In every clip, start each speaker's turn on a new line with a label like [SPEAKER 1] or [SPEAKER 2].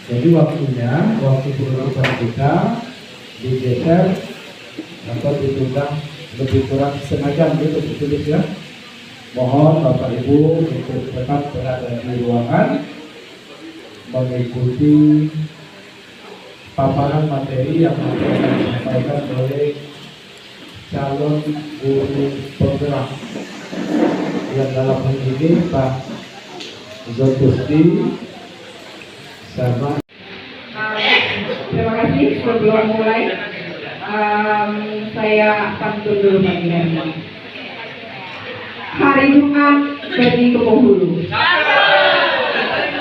[SPEAKER 1] Jadi waktu penutupan kita digeser atau ditunda lebih kurang setengah jam gitu ditulis ya. Mohon Bapak Ibu untuk tetap berada di ruangan mengikuti paparan materi yang akan disampaikan oleh calon guru penggerak yang dalam hal ini Pak Zulkifli sama.
[SPEAKER 2] Terima kasih. Sebelum mulai, saya akan dulu pagi hari ini. Hari Jumat pergi ke Bengkulu.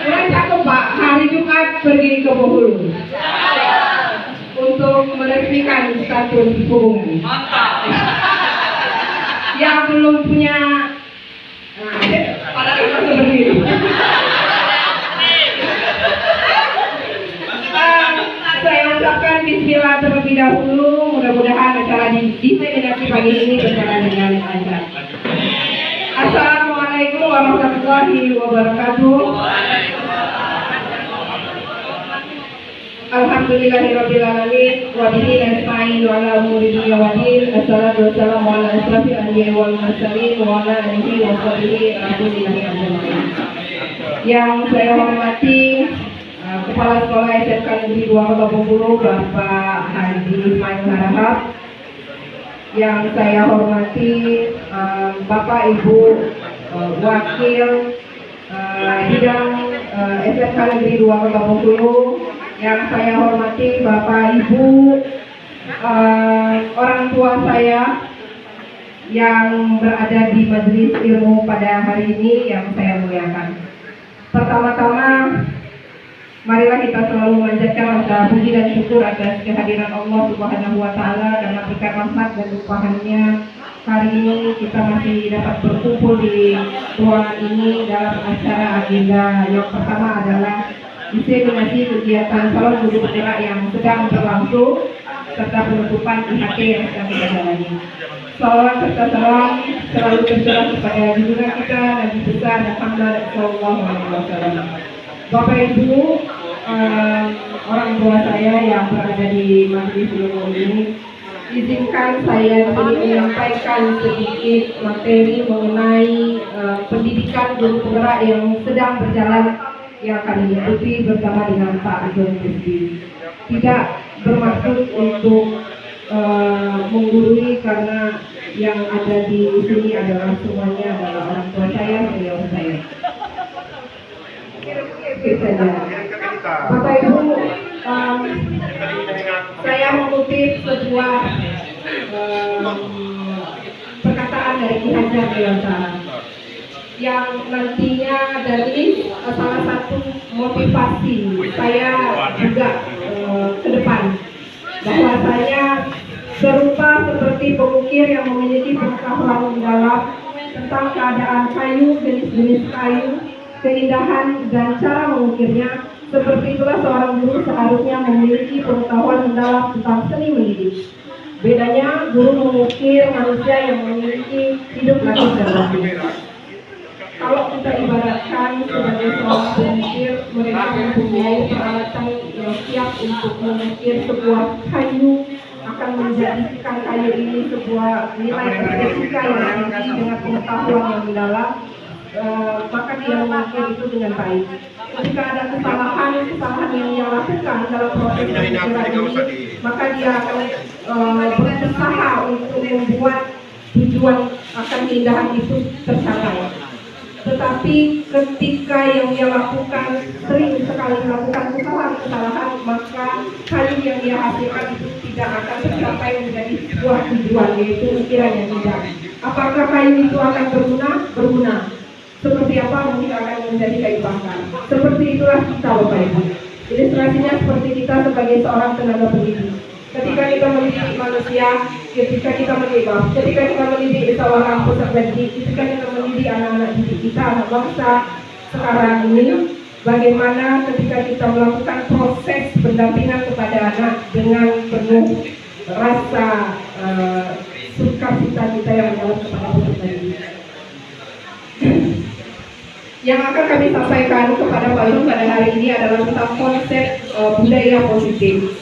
[SPEAKER 2] Mulai cakep Pak. Hari Jumat pergi ke Bengkulu untuk meresmikan status hubungan. Yang belum punya, pada seperti itu. Saya ucapkan bismillah terlebih dahulu. Mudah-mudahan acara diseminasi pagi ini berjalan dengan lancar. Assalamualaikum warahmatullahi wabarakatuh. Alhamdulillahirabbil alamin wa bihi nasta'in ala umuri dunya waddin. Assalatu wassalamu ala asrofil anbiya'i wal mursalin wa ala alihi wa sahbihi ajmain. Yang saya hormati Kepala Sekolah SMK Negeri 2 Kota Bengkulu Bapak Haji Ismail Harahap. Yang saya hormati Bapak Ibu Wakil Bidang SMK Negeri 2 Kota Bengkulu. Yang saya hormati Bapak Ibu orang tua saya yang berada di majelis ilmu pada hari ini yang saya muliakan. Pertama-tama, marilah kita selalu memanjatkan rasa puji dan syukur atas kehadiran Allah Subhanahu wa Ta'ala dan berkat rahmat dan limpahannya. Hari ini kita masih dapat berkumpul di ruangan ini dalam acara agenda yang pertama adalah diseminasi kegiatan calon guru penggerak yang sedang berlangsung serta penutupan IHT yang sedang kita jalani. Salawat serta salam selalu tercurah kepada junjungan kita Nabi besar Muhammad Sallallahu Alaihi Wasallam. Bapak Ibu, orang tua saya yang berada di majelis ilmu ini, izinkan saya menyampaikan sedikit materi mengenai pendidikan guru penggerak yang sedang berjalan yang kami ikuti bersama dengan Pak Zulkifli. Tidak bermaksud untuk menggurui karena yang ada di sini adalah semuanya adalah orang tua saya, beliau saya. Bapak Ibu, saya mengutip sebuah perkataan dari Ki Hajar Dewantara yang nantinya dari salah satu motivasi saya juga ke depan, bahwa saya serupa seperti pengukir yang memiliki pengetahuan mendalam tentang keadaan kayu, jenis-jenis kayu, keindahan dan cara mengukirnya. Seperti itulah seorang guru seharusnya memiliki pengetahuan mendalam tentang seni mendidik. Bedanya guru mengukir manusia yang memiliki hidup latih dan batin. Kalau kita ibaratkan sebagai seorang pengukir, mereka mempunyai peralatan yang siap untuk mengukir sebuah kayu, akan menjadikan kayu ini sebuah nilai estetika yang tinggi dengan pengetahuan yang mendalam. Maka dia mengukir itu dengan baik. Ketika ada kesalahan yang dia lakukan dalam proses pengukiran ini, maka dia akan berusaha untuk membuat tujuan akan keindahan itu tercapai. Tetapi ketika yang dia lakukan sering sekali melakukan kesalahan, maka kayu yang dia hasilkan itu tidak akan tercapai menjadi sebuah tujuan, yaitu ukiran yang indah. Apakah kayu itu akan berguna? Seperti apa mungkin akan menjadi kayu bakar. Seperti itulah kita, Bapak Ibu. Ilustrasinya seperti kita sebagai seorang tenaga pendidik. Ketika kita mendidik manusia, ketika kita mendidik seorang peserta didik, ketika kita mendidik anak-anak didik kita, anak bangsa sekarang ini, bagaimana ketika kita melakukan proses pendampingan kepada anak dengan penuh rasa sukacita kita yang mendalam kepada peserta didik. Yang akan kami sampaikan kepada Pak Ibu pada hari ini adalah tentang konsep budaya positif.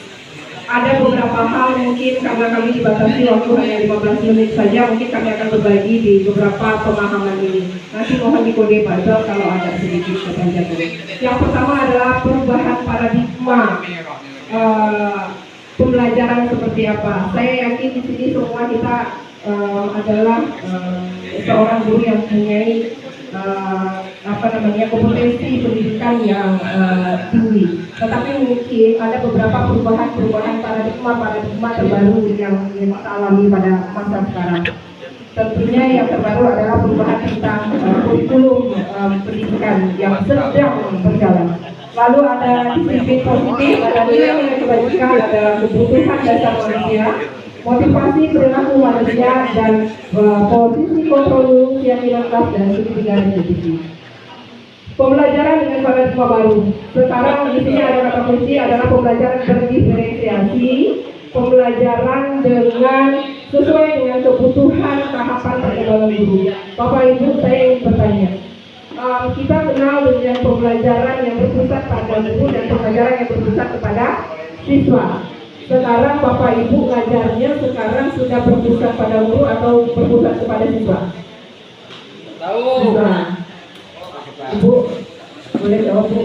[SPEAKER 2] Ada beberapa hal mungkin karena kami dibatasi waktu hanya 15 menit saja, mungkin kami akan berbagi di beberapa pemahaman ini. Nanti mohon dikode Pak Ibu kalau ada sedikit kepanjangan. Yang pertama adalah perubahan paradigma pembelajaran seperti apa. Saya yakin di sini semua kita adalah seorang guru yang mempunyai kompetensi pendidikan yang tinggi. Tetapi mungkin ada beberapa perubahan paradigma terbaru yang kita alami pada masa sekarang. Tentunya yang terbaru adalah perubahan tentang kurikulum pendidikan yang sedang berjalan. Lalu ada disiplin positif, ada nilai kebajikan, ada kebutuhan dasar manusia, motivasi perilaku manusia, dan posisi kontrol yang dilengkap dan ketinggalan individu. Pembelajaran dengan paradigma baru. Sekarang di sini ada kata kunci adalah pembelajaran berdiferensiasi, pembelajaran dengan sesuai dengan kebutuhan tahapan perkembangan guru. Bapak Ibu, saya ingin bertanya. Kita kenal dengan pembelajaran yang berpusat pada guru dan pembelajaran yang berpusat kepada siswa. Sekarang Bapak Ibu ngajarnya sekarang sudah berpusat pada guru atau berpusat kepada siswa? Tahu. Ibu, boleh jawab Bu?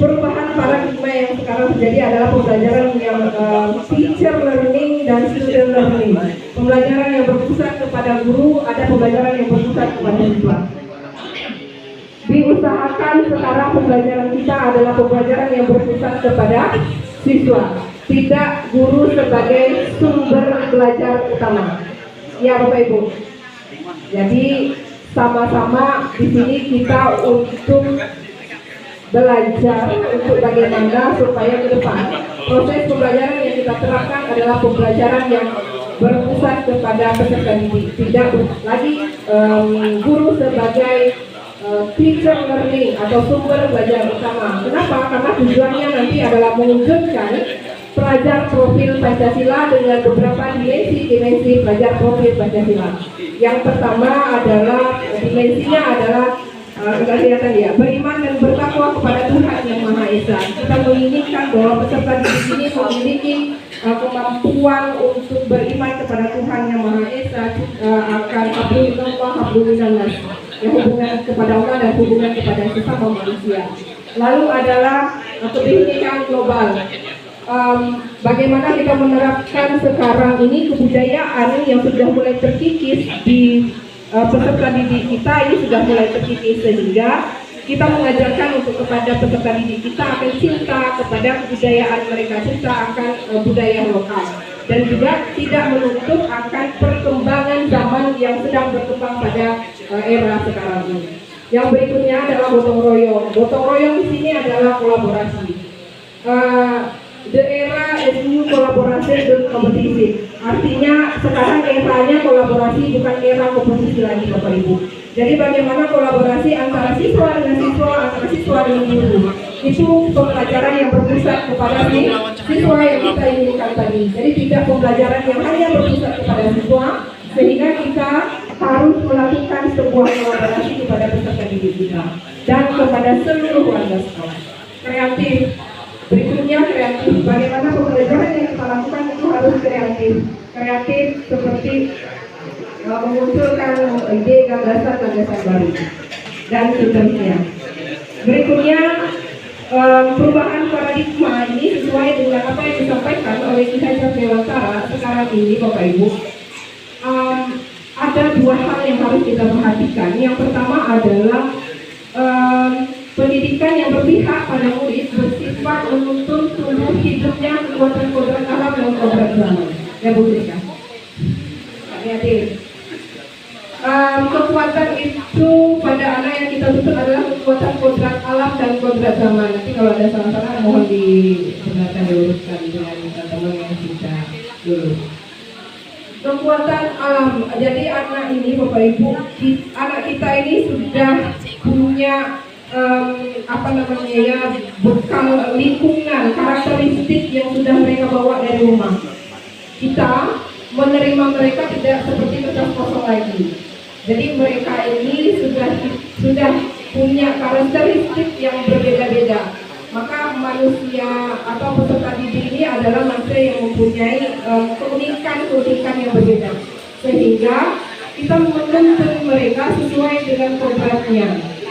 [SPEAKER 2] Perubahan paradigma yang sekarang terjadi adalah pembelajaran yang teacher learning dan student learning. Pembelajaran yang berpusat kepada guru, ada pembelajaran yang berpusat kepada siswa. Diusahakan sekarang pembelajaran kita adalah pembelajaran yang berpusat kepada siswa, tidak guru sebagai sumber belajar utama. Ya Bapak Ibu. Jadi sama-sama di sini kita untuk belajar untuk bagaimana supaya ke depan proses pembelajaran yang kita terapkan adalah pembelajaran yang berpusat kepada peserta didik, tidak lagi guru sebagai teacher learning atau sumber belajar utama. Kenapa? Karena tujuannya nanti adalah mewujudkan pelajar profil Pancasila dengan beberapa dimensi pelajar profil Pancasila. Yang pertama adalah dimensinya adalah kelihatan ya, beriman dan bertakwa kepada Tuhan Yang Maha Esa. Kita menginginkan bahwa peserta didik ini memiliki kemampuan untuk beriman kepada Tuhan Yang Maha Esa, akan hablumillah, yang hubungan kepada Allah dan hubungan kepada sesama manusia. Lalu adalah kebinekaan global. Bagaimana kita menerapkan sekarang ini kebudayaan yang sudah mulai terkikis di peserta didik kita ini sudah mulai terkikis, sehingga kita mengajarkan untuk kepada peserta didik kita akan cinta kepada kebudayaan mereka, cinta akan budaya lokal, dan juga tidak menutup akan perkembangan zaman yang sedang berkembang pada era sekarang ini. Yang berikutnya adalah gotong royong. Gotong royong di sini adalah kolaborasi. The era is new collaboration dan kompetisi. Artinya sekarang eranya kolaborasi, bukan era kompetisi lagi Bapak Ibu. Jadi bagaimana kolaborasi antara siswa dengan siswa, antara siswa dengan guru. Itu pembelajaran yang berpusat kepada siswa yang kita inginkan tadi. Jadi tidak pembelajaran yang hanya berpusat kepada siswa, sehingga kita harus melakukan sebuah kolaborasi kepada peserta didik kita dan kepada seluruh warga sekolah. Kreatif. Berikutnya kreatif. Bagaimana pembelajaran yang kita lakukan itu harus kreatif. Kreatif seperti memunculkan ide gagasan baru dan seterusnya. Berikutnya perubahan paradigma ini sesuai dengan apa yang disampaikan oleh Ki Hajar Dewantara sekarang ini Bapak Ibu. Ada dua hal yang harus kita perhatikan. Yang pertama adalah pendidikan yang berpihak pada murid bersifat menuntun tumbuh hidupnya kekuatan kodrat alam dan kodrat zaman. Ya Bu Rika. Kekuatan itu pada anak yang kita tuntut adalah kekuatan kodrat alam dan kodrat zaman. Nanti kalau ada salah-salah mohon dibenarkan diluruskan dengan teman yang kita dulu. Kekuatan alam. Jadi anak ini Bapak Ibu, anak kita ini sudah punya apa namanya ya, bekal lingkungan, karakteristik yang sudah mereka bawa dari rumah. Kita menerima mereka tidak seperti kertas kosong lagi. Jadi mereka ini sudah punya karakteristik yang berbeda-beda. Maka manusia atau peserta didik ini adalah manusia yang mempunyai keunikan yang berbeda. Sehingga kita menuntun mereka sesuai dengan kodratnya.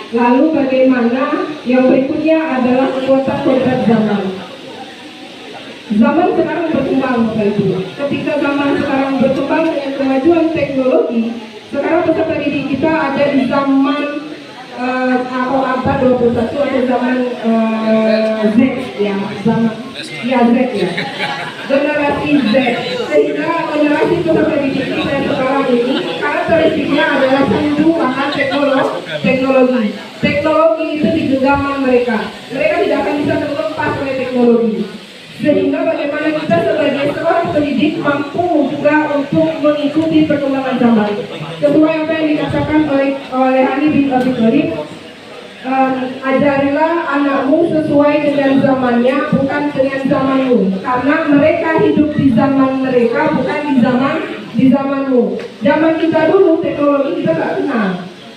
[SPEAKER 2] Lalu bagaimana yang berikutnya adalah kekuatan kodrat zaman. Zaman sekarang berkembang, Bapak Ibu. Ketika zaman sekarang berkembang dengan kemajuan teknologi, sekarang peserta didik kita ada di zaman atau abad 21 atau zaman Z ya, zaman ya Z ya, generasi Z. Sehingga generasi peserta didik kita sekarang ini karakteristiknya adalah sendu akan teknologi. Teknologi itu di genggaman mereka. Mereka tidak akan bisa terlepas oleh teknologi. Sehingga bagaimana kita sebagai seorang pendidik mampu juga untuk mengikuti perkembangan zaman. Sesuai apa yang dikatakan oleh Ali bin Abi Thalib, ajarilah anakmu sesuai dengan zamannya, bukan dengan zamanmu. Karena mereka hidup di zaman mereka, bukan di zamanmu. Zaman kita dulu teknologi kita nggak kenal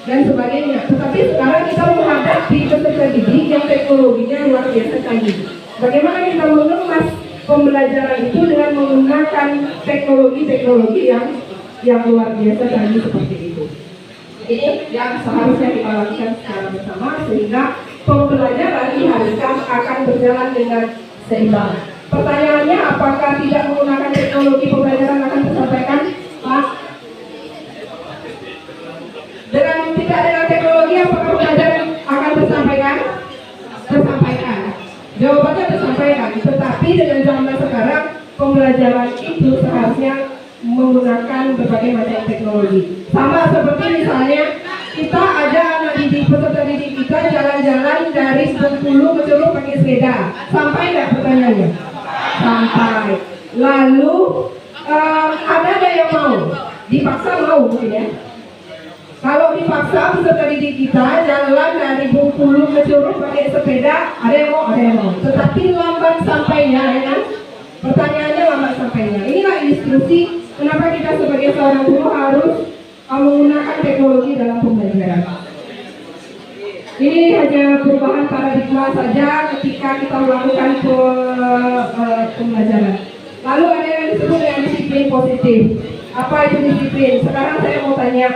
[SPEAKER 2] dan sebagainya. Tetapi sekarang kita menghadapi peserta didik yang teknologinya luar biasa canggih. Bagaimana kita mengemas pembelajaran itu dengan menggunakan teknologi yang luar biasa canggih seperti itu. Ini yang seharusnya kita lakukan secara bersama sehingga pembelajaran diharuskan akan berjalan dengan seimbang. Pertanyaannya, apakah tidak menggunakan teknologi pembelajaran akan tersampaikan? Pak? Dengan tidak dengan teknologi apakah pembelajaran akan tersampaikan? Tersampaikan. Jawabannya tersampaikan, tetapi dengan zaman sekarang pembelajaran itu seharusnya menggunakan berbagai macam teknologi. Sama seperti misalnya kita ada anak didik, peserta didik kita jalan-jalan dari Bengkulu ke Curug pakai sepeda. Sampai nggak pertanyaannya? Sampai. Lalu ada yang mau? Dipaksa mau mungkin ya? Kalau dipaksa peserta didik kita jalan dari Bengkulu ke Curug pakai sepeda, ada yang mau. Tetapi lambat sampainya, ya kan? Pertanyaannya lambat sampainya. Inilah ilustrasi kenapa kita sebagai seorang guru harus menggunakan teknologi dalam pembelajaran. Ini hanya perubahan paradigma saja ketika kita melakukan pembelajaran. Lalu ada yang disebut dengan disiplin positif. Apa itu disiplin? Sekarang saya mau tanya,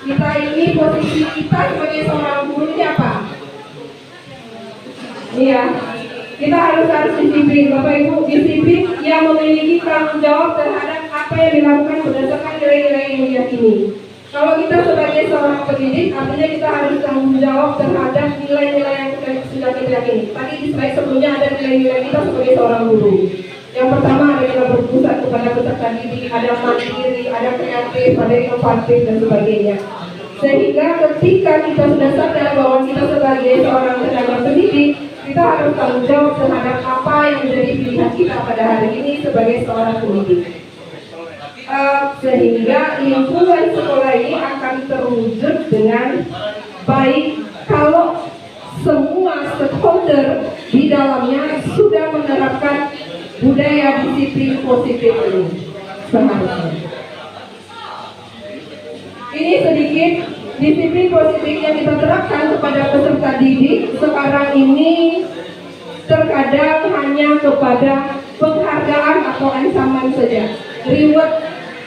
[SPEAKER 2] kita ini posisi kita sebagai seorang guru ini apa? Iya, kita harus disiplin, Bapak Ibu. Disiplin yang memiliki tanggung jawab terhadap apa yang dilakukan berdasarkan nilai-nilai yang diyakini. Kalau kita sebagai seorang pendidik, artinya kita harus tanggung jawab terhadap nilai-nilai yang sudah kita yakini. Tadi di slide sebelumnya ada nilai-nilai kita sebagai seorang guru. Yang pertama adalah berpusat kepada peserta didik, ada mandiri, ada kreatif, ada inovatif dan sebagainya. Sehingga ketika kita sudah sadar bahwa kita sebagai seorang tenaga pendidik, kita harus tanggung jawab terhadap apa yang menjadi pilihan kita pada hari ini sebagai seorang pendidik. Sehingga lingkungan sekolah ini akan terwujud dengan baik kalau semua stakeholder di dalamnya sudah menerapkan budaya disiplin positif ini seharusnya. Ini sedikit disiplin positif yang kita terapkan kepada peserta didik sekarang ini terkadang hanya kepada penghargaan atau ancaman saja. Reward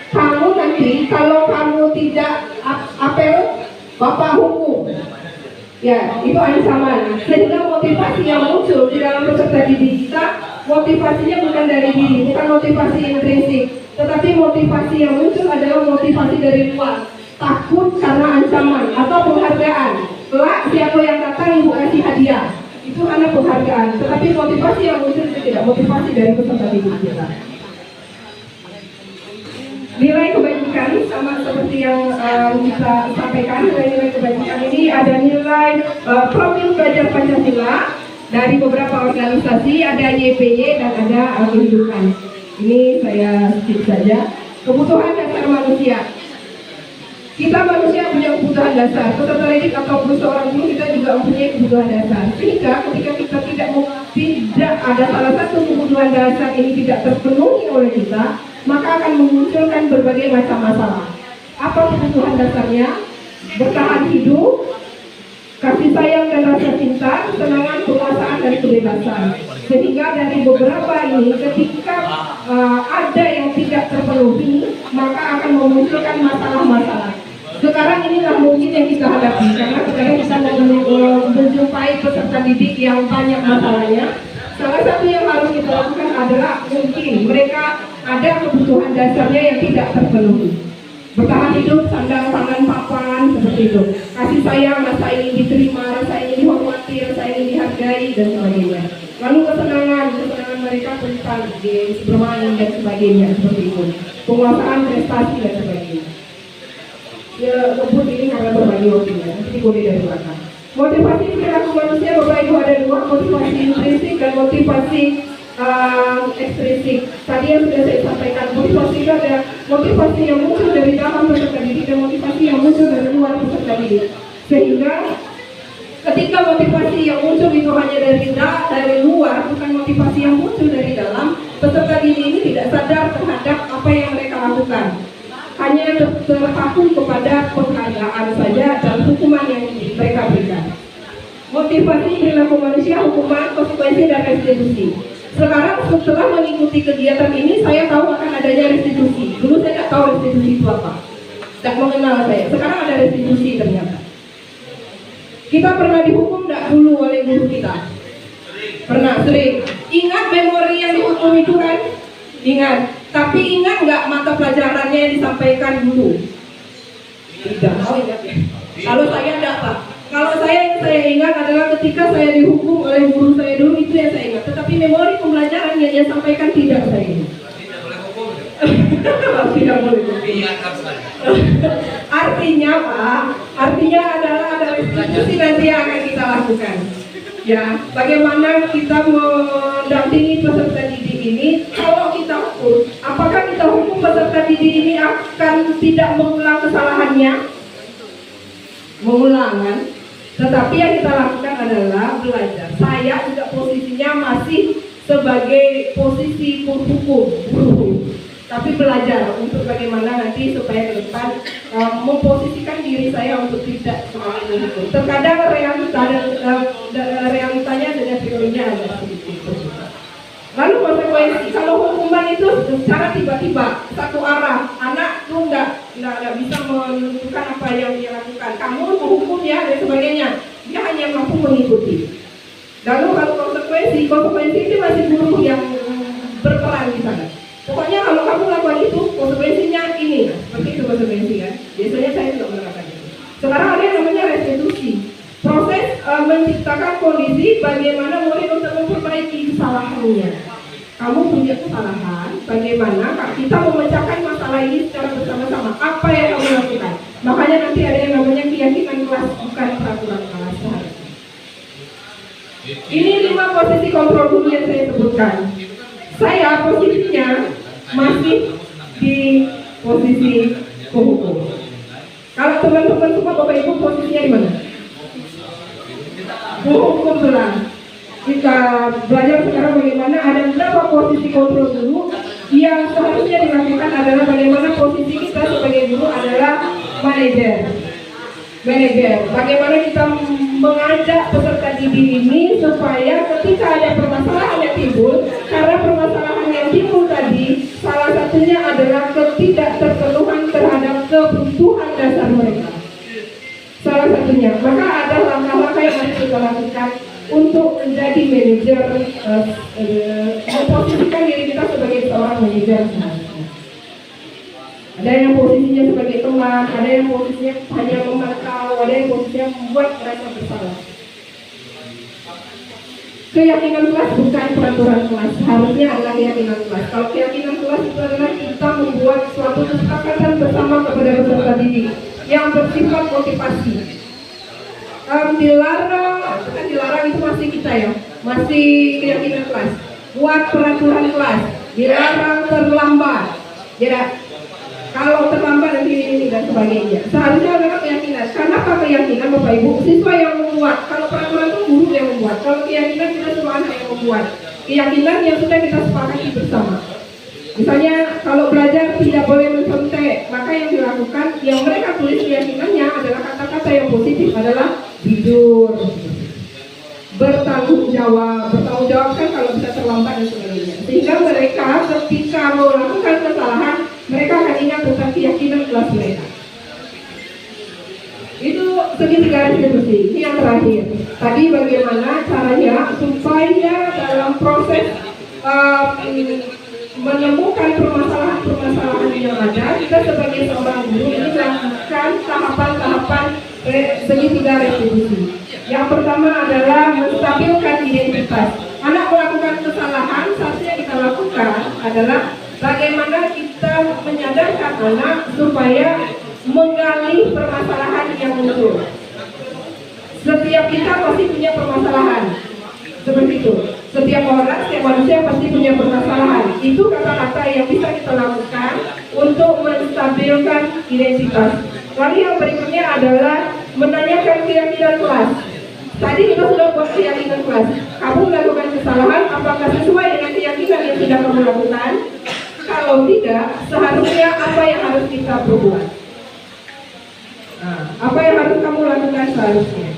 [SPEAKER 2] kamu nanti kalau kamu tidak apel, Bapak hukum. Ya, itu ancaman. Sehingga motivasi yang muncul di dalam peserta didik kita, motivasinya bukan dari diri, bukan motivasi intrinsik, tetapi motivasi yang muncul adalah motivasi dari luar. Takut karena ancaman atau penghargaan. Kelak siapa yang datang ibu kasih hadiah, itu hanya penghargaan. Tetapi motivasi yang muncul itu tidak motivasi dari peserta didik kita. Nilai kebajikan sama seperti yang kita sampaikan, nilai kebajikan ini ada nilai profil belajar Pancasila dari beberapa organisasi, ada YPY dan ada kehidupan. Ini saya skip saja. Kebutuhan dasar manusia. Kita manusia punya kebutuhan dasar, peserta didik ataupun seorang guru kita juga mempunyai kebutuhan dasar. Sehingga ketika kita tidak ada salah satu kebutuhan dasar ini tidak terpenuhi oleh kita, maka akan memunculkan berbagai macam masalah. Apa kebutuhan dasarnya? Bertahan hidup, kasih sayang dan rasa cinta, kesenangan, penguasaan dan kebebasan. Sehingga dari beberapa ini, ketika ada yang tidak terpenuhi, maka akan memunculkan masalah-masalah. Sekarang inilah mungkin yang kita hadapi, karena sekarang kita menjumpai peserta didik yang banyak masalahnya. Salah satu yang harus kita lakukan adalah mungkin mereka ada kebutuhan dasarnya yang tidak terpenuhi. Bertahan hidup, sandang, pangan, papan, seperti itu. Kasih sayang, rasa ingin diterima, rasa ingin dihormati, rasa ingin dihargai, dan sebagainya. Lalu kesenangan mereka tentang games, bermain, dan sebagainya, seperti itu. Penguasaan, prestasi, dan sebagainya. Ya, ngebut ini karena berbagi waktunya, nanti boleh dari belakang. Motivasi perilaku manusia Bapak Ibu ada dua, motivasi intrinsik dan motivasi ekstrinsik. Tadi yang sudah saya sampaikan, motivasi itu ada motivasi yang muncul dari dalam peserta didik dan motivasi yang muncul dari luar peserta didik. Sehingga ketika motivasi yang muncul itu hanya dari luar, bukan motivasi yang muncul dari dalam, peserta didik ini tidak sadar terhadap apa yang mereka lakukan. Hanya terpaku kepada penghargaan saja dan hukuman yang mereka berikan. Motivasi perilaku manusia, hukuman, konsekuensi, dan restitusi. Sekarang setelah mengikuti kegiatan ini, saya tahu akan adanya restitusi. Dulu saya tidak tahu restitusi itu apa, tidak mengenal saya. Sekarang ada restitusi ternyata. Kita pernah dihukum tidak dulu oleh guru kita? Pernah, sering. Ingat memori yang dihukum itu kan? Ingat. Tapi ingat nggak mata pelajarannya yang disampaikan dulu? Tidak. Oh ingat ya. Kalau saya tidak, Pak. Kalau saya yang saya ingat adalah ketika saya dihukum oleh guru saya dulu, itu yang saya ingat. Tetapi memori pembelajaran yang dia sampaikan tidak saya ingat.
[SPEAKER 3] Tidak boleh hukum.
[SPEAKER 2] Tidak boleh. Artinya Pak, artinya adalah ada restitusi nanti yang akan kita lakukan. Ya, bagaimana kita mendampingi peserta didik ini? Kalau kita hukum, apakah kita hukum peserta didik ini akan tidak mengulang kesalahannya? Mengulang kan? Tetapi yang kita lakukan adalah belajar. Saya juga posisinya masih sebagai posisi guru, tapi belajar untuk bagaimana nanti supaya ke depan memposisikan diri saya untuk tidak sebagai guru. Terkadang realitanya dengan teorinya ada sedikit. Lalu konsekuensi, kalau hukuman itu secara tiba-tiba satu arah, anak tuh nggak bisa menentukan apa yang dia lakukan. Kamu menghukum ya dan sebagainya, dia hanya mampu mengikuti. Lalu kalau konsekuensi itu masih guru yang berperan di sana. Pokoknya kalau kamu lakukan itu, konsekuensinya ini, seperti itu konsekuensi kan. Biasanya saya tidak menerapkan itu. Sekarang ada yang namanya restitusi. Proses menciptakan kondisi bagaimana murid untuk memperbaiki kesalahannya. Kamu punya kesalahan, bagaimana kita memecahkan masalah ini secara bersama-sama. Apa yang kamu lakukan? Makanya nanti ada yang namanya keyakinan kelas, bukan peraturan kelas. Ini 5 posisi kontrol guru yang saya sebutkan. Saya posisinya masih di posisi penghukum. Kalau teman-teman semua Bapak Ibu posisinya di mana? Penghukum benar. Kita belajar sekarang bagaimana ada beberapa posisi kontrol guru yang seharusnya dilakukan adalah bagaimana posisi kita sebagai guru adalah manajer. Bagaimana kita mengajak peserta didik ini supaya ketika ada permasalahan yang timbul, karena permasalahan yang timbul tadi salah satunya adalah ketidakterpenuhan terhadap kebutuhan dasar mereka. Salah satunya, maka ada langkah-langkah yang harus kita lakukan untuk menjadi manajer, memposisikan diri kita sebagai seorang manajer. Ada yang posisinya sebagai teman, ada yang posisinya hanya memantau, ada yang posisinya membuat mereka bersalah. Keyakinan kelas bukan peraturan kelas, harusnya adalah keyakinan kelas. Kalau keyakinan kelas itu adalah kita membuat suatu kesepakatan bersama kepada peserta didik yang bersifat motivasi. Dilarang itu masih kita ya, masih keyakinan kelas. Buat peraturan kelas, dilarang terlambat. kalau terlambat nanti ini dan sebagainya. Seharusnya adalah keyakinan. Karena apa keyakinan Bapak Ibu? Siswa yang membuat. Kalau peraturan itu guru yang membuat. Kalau keyakinan kita semua anak yang membuat. Keyakinan yang sudah kita sepakati bersama. Misalnya kalau belajar tidak boleh mencontek, maka yang dilakukan, yang mereka tulis keyakinannya adalah kata-kata yang positif adalah tidur, bertanggung jawab kan kalau bisa terlambat dan sebagainya. Sehingga mereka ketika melakukan kesalahan, mereka akan ingat tentang keyakinan kelas mereka. Itu segitiga restitusi. Ini yang terakhir. Tadi bagaimana caranya supaya dalam proses menemukan permasalahan-permasalahan yang ada, kita sebagai seorang guru ini melakukan tahapan-tahapan segitiga restitusi. Yang pertama adalah menstabilkan identitas. Anak melakukan kesalahan, satu yang kita lakukan adalah bagaimana kita menyadarkan anak supaya menggali permasalahan yang muncul. Setiap kita pasti punya permasalahan. Seperti itu. Setiap orang, setiap manusia pasti punya permasalahan. Itu kata-kata yang bisa kita lakukan untuk menstabilkan identitas. Lalu yang berikutnya adalah menanyakan keyakinan kelas. Tadi kita sudah buat keyakinan kelas. Kamu melakukan kesalahan, apakah sesuai dengan keyakinan yang sudah kamu lakukan? Kalau tidak, seharusnya apa yang harus kita perbuat? Apa yang harus kamu lakukan seharusnya?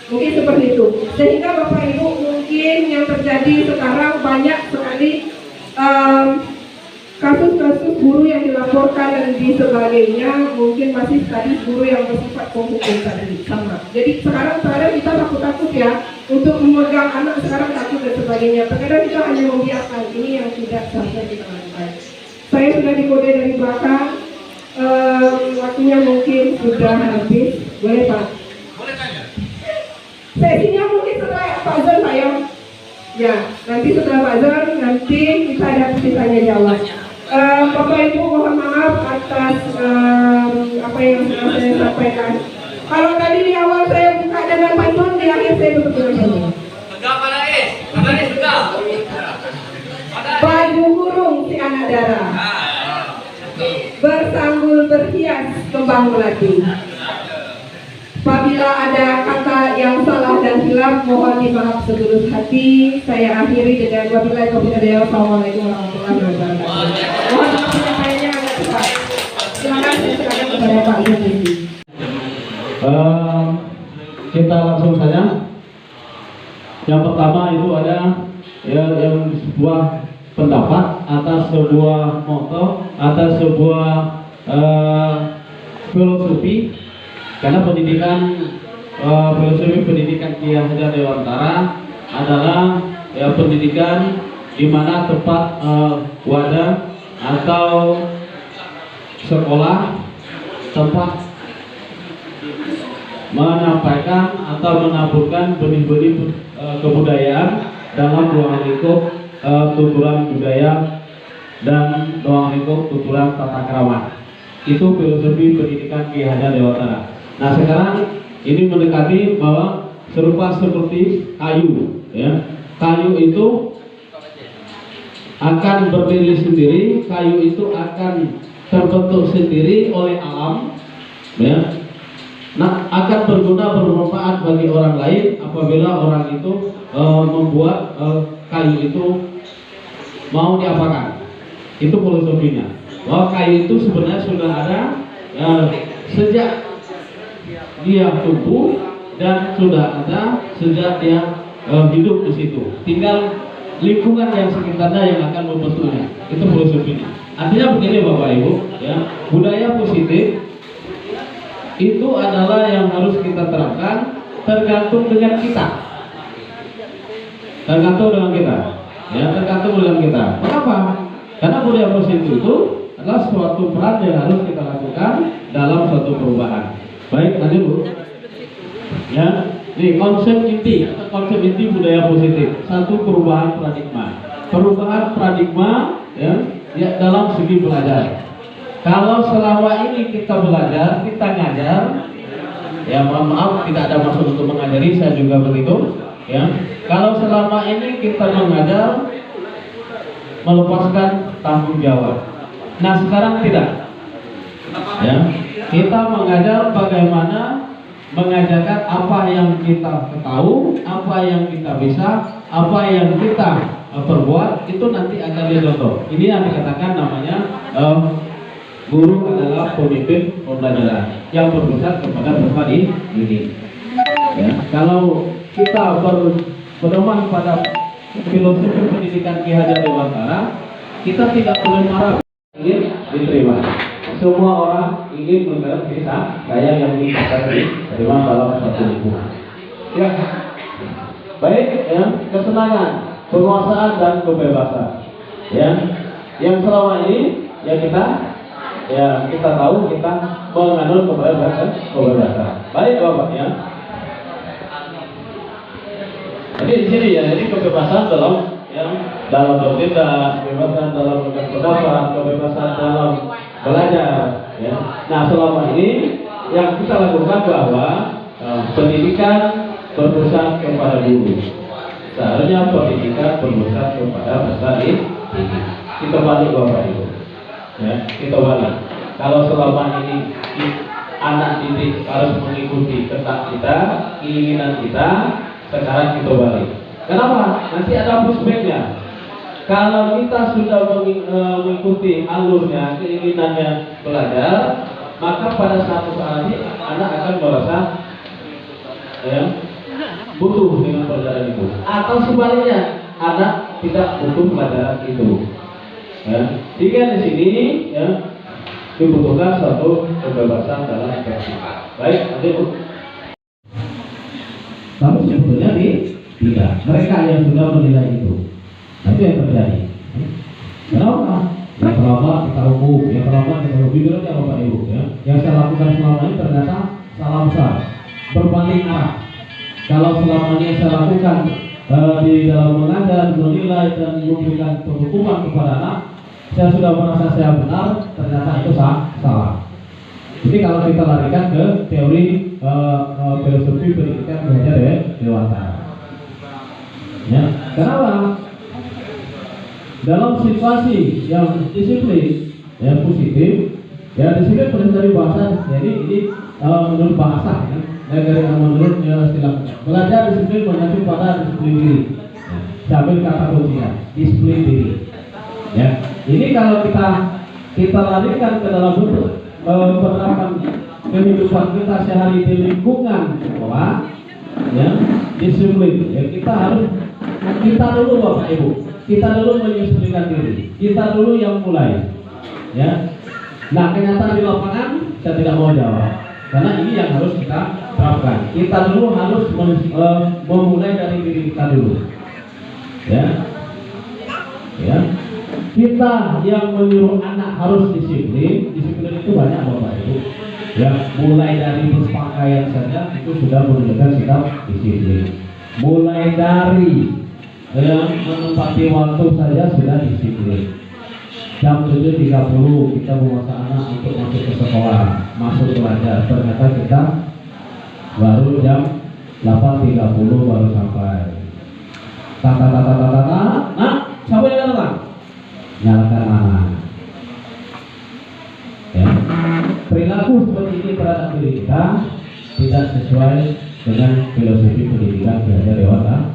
[SPEAKER 2] Mungkin seperti itu. Sehingga Bapak Ibu mungkin yang terjadi sekarang banyak sekali kasus-kasus guru yang dilaporkan dan sebagainya, mungkin masih tadi guru yang bersifat penghukum tadi sama. Jadi sekarang kita takut-takut ya untuk memegang anak, sekarang takut dan sebagainya. Terkadang kita hanya membiarkan, ini yang tidak seharusnya kita lakukan. Saya sudah dikode dari belakang, waktunya mungkin sudah habis. Boleh Pak?
[SPEAKER 3] Boleh tanya?
[SPEAKER 2] Sesinya mungkin setelah Pak Zon saya. Ya, nanti setelah Pak Zon, nanti kita ada tanya jawab. Bapak Ibu mohon maaf atas apa yang sudah saya sampaikan. Kalau tadi di awal saya buka dengan pantun, di akhir saya tutup dengan pantun.
[SPEAKER 3] Tegak pada es, tegak.
[SPEAKER 2] Baju burung si anak darah, bersanggul berhias kembang melati. Apabila ada kata yang salah dan hilaf, mohon dimaaf setulus hati. Saya akhiri dengan wabillahi taufiq wal hidayah. Wassalamualaikum warahmatullahi wabarakatuh. Mohon penyampaiannya agak cepat. Silakan saya serahkan kepada Pak Zulkifli.
[SPEAKER 1] Kita langsung saja. Yang pertama itu ada yang sebuah pendapat atas sebuah moto, atas sebuah filosofi. Karena pendidikan filosofi pendidikan Ki Hajar Dewantara adalah pendidikan di mana tempat wadah atau sekolah tempat menyampaikan atau menaburkan benih-benih kebudayaan dalam ruang lingkup tuturan budaya dan ruang lingkup tuturan tata krama. Itu filosofi pendidikan Ki Hajar Dewantara. Nah sekarang ini mendekati bahwa serupa seperti kayu, ya. Kayu itu akan berdiri sendiri, kayu itu akan terbentuk sendiri oleh alam, ya. Nah akan berguna bermanfaat bagi orang lain apabila orang itu membuat kayu itu mau diapakan. Itu filosofinya. Bahwa kayu itu sebenarnya sudah ada sejak dia tumbuh dan sudah ada sejak dia hidup di situ. Tinggal lingkungan yang sekitarnya yang akan membentuknya. Itu filosofinya. Artinya begini Bapak Ibu, ya, budaya positif itu adalah yang harus kita terapkan tergantung dengan kita. Tergantung dengan kita. Ya, tergantung dengan kita. Kenapa? Karena budaya positif itu adalah suatu peran yang harus kita lakukan dalam suatu perubahan. Baik, lanjut Bu. Ya, ini konsep inti budaya positif. Satu, perubahan paradigma. Perubahan paradigma ya dalam segi belajar. Kalau selama ini kita belajar, kita ngajar, ya mohon maaf tidak ada maksud untuk mengajari, saya juga begitu. Ya, kalau selama ini kita mengajar melepaskan tanggung jawab. Nah sekarang tidak.
[SPEAKER 4] Ya, kita mengajar bagaimana mengajarkan apa yang kita tahu, apa yang kita bisa, apa yang kita perbuat, itu nanti akan dicontoh. Ini yang dikatakan namanya guru adalah pemimpin pembelajaran yang berpusat kepada peserta ini. Ya, kalau kita berpedoman pada filosofi pendidikan Ki Hajar Dewantara, kita tidak boleh marah ingin diterima. Semua orang ingin menggarap bisa saya yang bisa diterima dalam satu lingkungan. Ya, baik, ya, kesenangan, penguasaan dan kebebasan. Ya, yang selama ini ya kita tahu kita menganut kebebasan. Baik Bapak ya. Jadi di sini ya, jadi kebebasan dalam bertindak, kebebasan dalam berpendapat, kebebasan dalam belajar. Ya. Nah selama ini yang kita lakukan bahwa pendidikan berpusat kepada guru. Seharusnya pendidikan berpusat kepada peserta didik. Kita balik Bapak Ibu. Ya, kita balik. Kalau selama ini anak didik harus mengikuti kehendak kita, keinginan kita, sekarang kita balik. Kenapa? Nanti ada pushbacknya. Kalau kita sudah mengikuti alurnya, keinginannya belajar, maka pada satu saat ini anak akan merasa ya, butuh dengan pelajaran itu. Atau sebaliknya, anak tidak butuh pelajaran itu. Ya. Jika di sini ya, dibutuhkan suatu kebebasan dalam beraktivitas. Baik, nanti Bu. Tapi sebetulnya tidak. Mereka yang sudah menilai itu. Nah, itu yang terjadi. Kenapa? Yang pertama kita hukum, yang pertama kita jujur aja Bapak Ibu ya. Yang saya lakukan selama ini ternyata salah besar, berbanding arah. Kalau selama ini saya lakukan di dalam mengajar, menilai dan memberikan penghukuman kepada anak, saya sudah merasa saya benar, ternyata itu salah. Jadi kalau kita larikan ke teori filosofi pendidikan Ki Hajar Dewantara. Ya, kenapa? Dalam situasi yang disiplin, yang positif, ya disiplin berasal dari bahasa. Jadi ini menurut bahasa, ya dari menurut istilah belajar disiplin mengacu pada disiplin diri. Ya, sambil kata kuncinya disiplin diri. Ya, ini kalau kita larikan ke dalam bentuk penerapan kehidupan kita sehari di lingkungan sekolah, ya disiplin. Ya kita dulu Bapak Ibu. Kita dulu menyisiplinkan diri. Kita dulu yang mulai. Ya. Nah, kenyataan di lapangan saya tidak mau jawab. Karena ini yang harus kita terapkan. Kita dulu harus memulai dari diri kita dulu. Ya. Ya. Kita yang menyuruh anak harus disiplin. Disiplin itu banyak Bapak Ibu. Ya, mulai dari berpakaian saja itu sudah menunjukkan sikap disiplin. Mulai dari menempati waktu saja sudah disiplin. Jam 7.30 kita memaksa anak untuk masuk ke sekolah, masuk belajar. Ternyata kita baru jam 8.30 baru sampai. Nah, siapa yang datang? Nyalakan anak. Ya. Perilaku seperti ini terhadap diri kita tidak sesuai dengan filosofi pendidikan Ki Hajar Dewantara.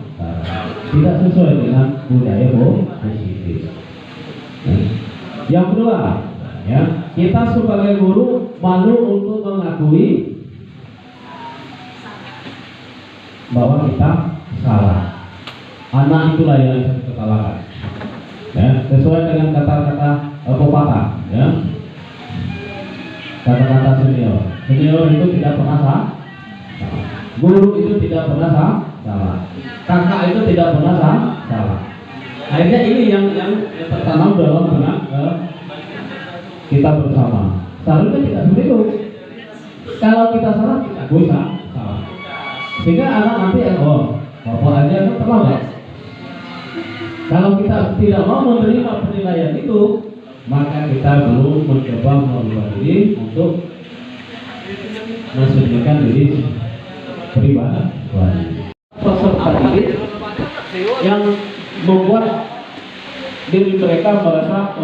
[SPEAKER 4] Tidak sesuai dengan budaya positif. Yang kedua, ya, kita sebagai guru malu untuk mengakui bahwa kita salah. Anak itulah yang harus kita salahkan. Ya, sesuai dengan kata-kata pepatah, ya. Kata-kata senior. Senior itu tidak pernah salah. Guru itu tidak pernah salah. Kakak itu tidak pernah salah. Akhirnya ini yang tertanam dalam benak kita bersama. Seharusnya tidak seperti itu. Kalau kita salah, kita bisa salah. Sehingga anak nanti bapak aja kan terlambat. Kalau kita tidak mau menerima penilaian itu, maka kita belum mencoba merubah diri untuk mensucikan diri pribadi. Peserta didik yang membuat diri mereka merasa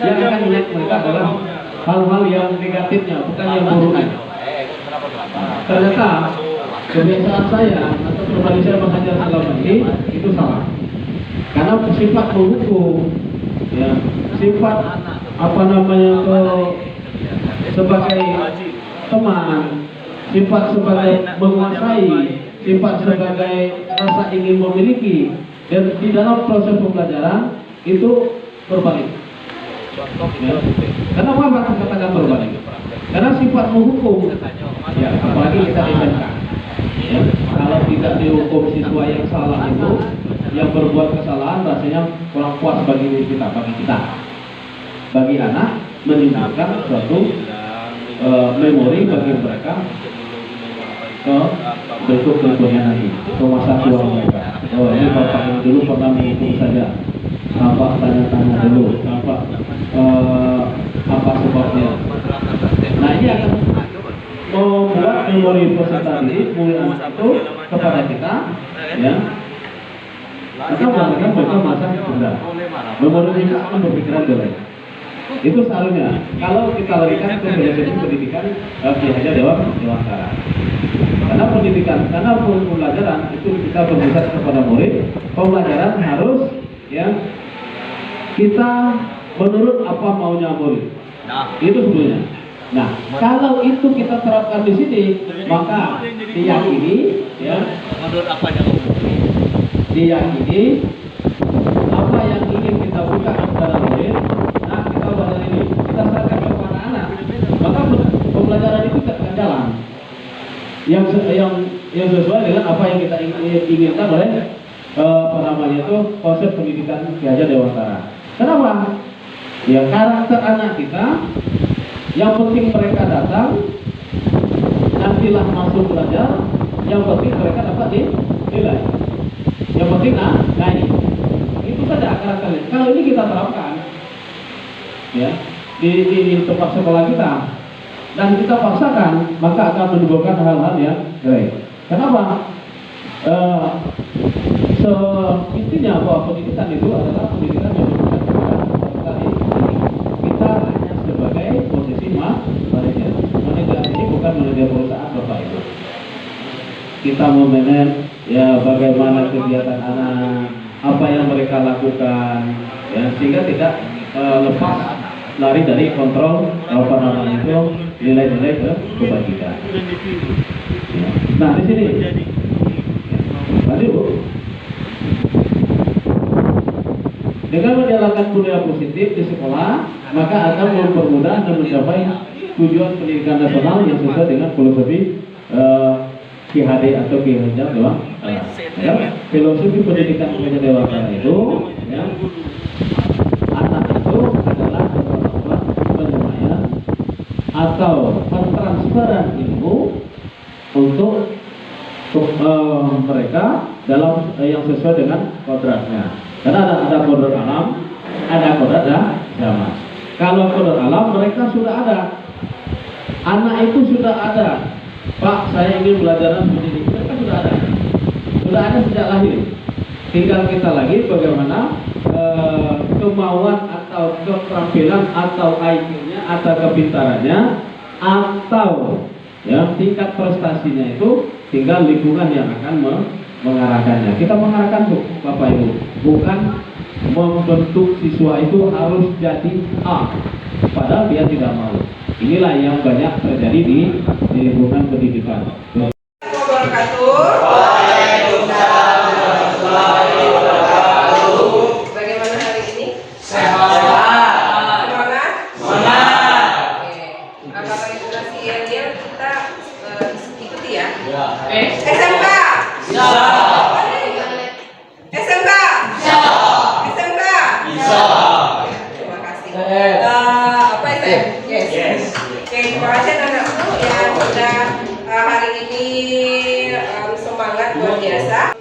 [SPEAKER 4] yang akan melihat mereka adalah hal-hal yang negatifnya, bukan yang buruknya. Ternyata kebiasaan saya atau pribadi saya mengajar selama ini itu salah. Karena sifat menghukum, ya, sifat apa namanya sebagai teman, sifat sebagai menguasai, sifat sebagai rasa ingin memiliki, dan di dalam proses pembelajaran itu berbalik. Ya. Karena apa saya katakan berbalik? Karena sifat menghukum, ya, apalagi kita SMK, ya, kalau tidak dihukum siswa yang salah itu, yang berbuat kesalahan, rasanya kurang puas bagi kita, bagi anak, menimbulkan suatu memori bagi mereka ke berikut-berikutnya nanti, ke masa tua mereka. Oh, ini bapak yang dulu pernah menghukum saja, apa tanya-tanya dulu, apa sebabnya. Nah, ini akan membuat memori peserta didik mulia itu kepada kita, ya. Kita mengatakan mereka masa rendah. Memori kita akan berpikiran jelek. Itu seharusnya kalau kita larikan ke filosofi pendidikan Ki Hajar Dewantara. Karena pendidikan, karena pembelajaran itu kita berpusat kepada murid. Pembelajaran harus, ya, kita menurut apa maunya murid. Itu sebenarnya. Nah, kalau itu kita terapkan di sini, maka diyakini, ya,
[SPEAKER 3] Menurut apanya kamu?
[SPEAKER 4] diyakini apa yang ingin kita buka kepada murid. Nah, kita bahas ini, kita serahkan kepada anak, maka pembelajaran itu akan jalan yang sesuai dengan apa yang kita inginkan oleh apa namanya itu konsep pendidikan Ki Hajar Dewantara. Kenapa? Ya, karakter anak kita. Yang penting mereka datang, nantilah masuk belajar. Yang penting mereka dapat nilai. Yang penting naik. Itu saja karakternya. Kalau ini kita terapkan, ya, di tempat sekolah kita, dan kita paksakan, maka akan menimbulkan hal-hal yang baik. Kenapa? Intinya bahwa pendidikan itu adalah pendidikan yang kita hanya sebagai posisi manajer. Manajer ini bukan manajer perusahaan, Bapak Ibu. Kita memanage, ya, bagaimana kegiatan anak, apa yang mereka lakukan, ya, sehingga tidak lepas lari dari kontrol apa namanya itu nilai-nilai kebajikan. Ya. Nah, di sini, tadi Bu, dengan menjalankan budaya positif di sekolah, maka akan mempermudah dan mencapai tujuan pendidikan nasional yang sesuai dengan filosofi Ki HD atau Ki Hajar Dewantara. Ya, filosofi pendidikan Ki Hajar Dewantara itu, ya, anak itu adalah penyemayan atau pentransferan ilmu untuk mereka dalam yang sesuai dengan kodratnya. Karena ada kodrat alam, ada kodrat zaman. Kalau kodrat alam mereka sudah ada, anak itu sudah ada. Pak, saya ingin belajar seperti ini. Mereka sudah ada sejak lahir. Tinggal kita lagi bagaimana kemauan atau keterampilan atau IQ-nya atau kepintarannya atau, ya, tingkat prestasinya itu tinggal lingkungan yang akan mengarahkannya. Kita mengarahkan, Bapak Ibu, bukan membentuk siswa itu harus jadi A, padahal dia tidak mau. Inilah yang banyak terjadi di lingkungan pendidikan.
[SPEAKER 2] Bagaimana hari ini?
[SPEAKER 3] Sehat.
[SPEAKER 2] Semangat?
[SPEAKER 3] Semangat.
[SPEAKER 2] Oke. Bapak Ibu kasih Eliel kita ikuti ya.
[SPEAKER 3] Ya.
[SPEAKER 2] SMK.
[SPEAKER 3] Bisa.
[SPEAKER 2] SMK.
[SPEAKER 3] Bisa.
[SPEAKER 2] SMK.
[SPEAKER 3] Bisa.
[SPEAKER 2] Terima kasih.
[SPEAKER 3] Yes.
[SPEAKER 2] Apa itu? Yes. Oke, terima kasih anak-anakku yang sudah hari ini semangat luar biasa.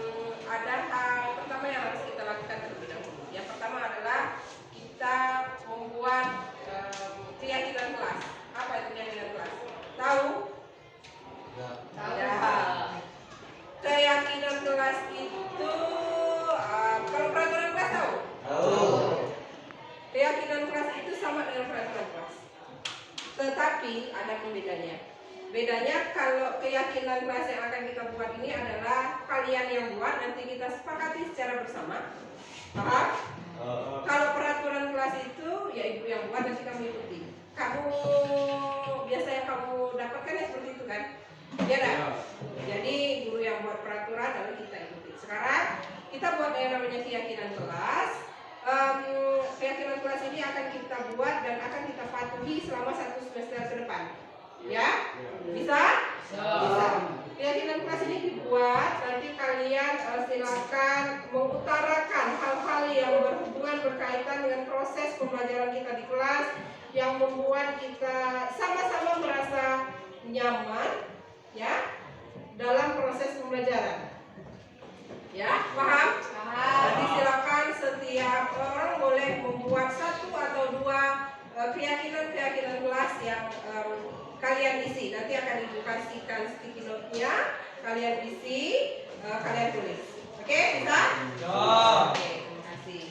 [SPEAKER 2] Ada hal pertama yang harus kita lakukan terlebih dahulu. Yang pertama adalah kita membuat keyakinan kelas. Apa itu keyakinan kelas? Tahu? Ya. Keyakinan kelas itu kalau peraturan kelas tahu? Keyakinan kelas itu sama dengan peraturan kelas. Tetapi ada pembedanya. Bedanya kalau keyakinan kelas yang akan kita buat ini adalah kalian yang buat, nanti kita sepakati secara bersama. Paham? Kalau peraturan kelas itu ya ibu yang buat, nanti kamu ikuti. Kamu biasa yang kamu dapatkan ya seperti itu kan? Ya dah. Jadi guru yang buat peraturan lalu kita ikuti. Sekarang kita buat yang namanya keyakinan kelas. Keyakinan kelas ini akan kita buat dan akan kita patuhi selama 1 semester ke depan. Ya? Bisa? Bisa. Keyakinan kelas ini dibuat, nanti kalian silakan mengutarakan hal-hal yang berhubungan berkaitan dengan proses pembelajaran kita di kelas yang membuat kita sama-sama merasa nyaman ya dalam proses pembelajaran. Ya, paham? Nanti silakan setiap orang boleh membuat 1 atau 2 keyakinan kelas yang kalian isi. Nanti akan ibu kasihkan sticky note-nya, kalian isi, kalian tulis. Oke, bisa? Oke, terima kasih.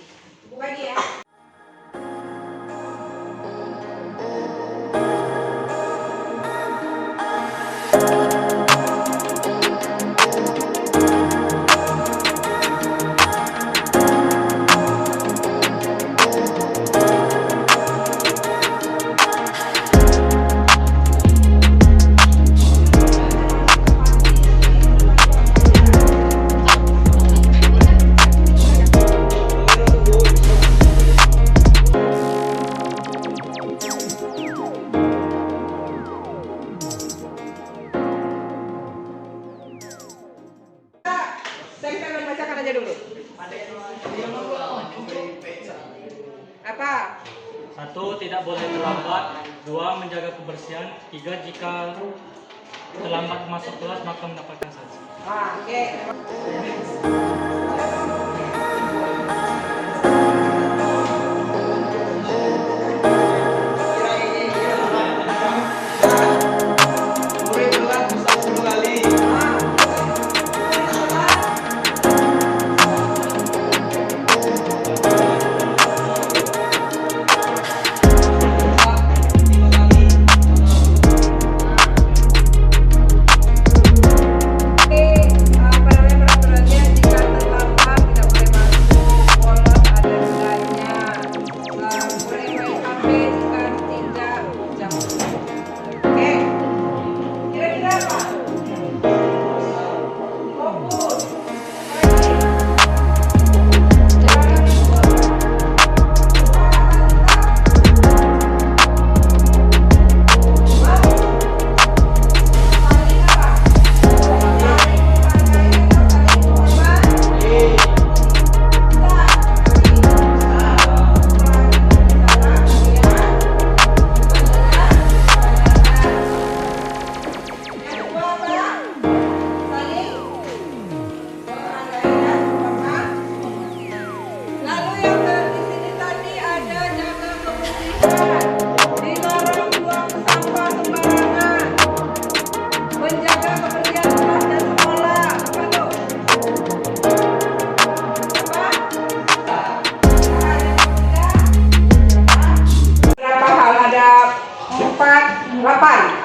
[SPEAKER 2] Ibu bagi ya. Tempel membacakan aja dulu. Apa?
[SPEAKER 5] 1. Tidak boleh terlambat. 2. Menjaga kebersihan. 3. Jika terlambat masuk kelas maka mendapatkan sanksi.
[SPEAKER 2] Oke.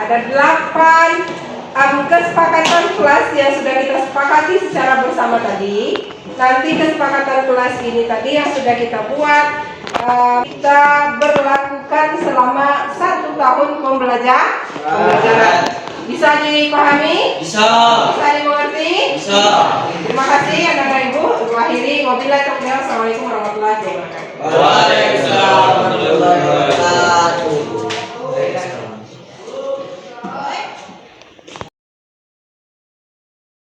[SPEAKER 2] Ada 8 kesepakatan kelas yang sudah kita sepakati secara bersama tadi. Nanti kesepakatan kelas ini tadi yang sudah kita buat, kita berlakukan selama 1 tahun pembelajaran. Bisa dipahami?
[SPEAKER 3] Bisa.
[SPEAKER 2] Bisa dimengerti?
[SPEAKER 3] Bisa.
[SPEAKER 2] Terima kasih anak-anak ibu. Ibu akhiri. Wabillahi taufiq. Assalamualaikum warahmatullahi wabarakatuh.
[SPEAKER 3] Waalaikumsalam.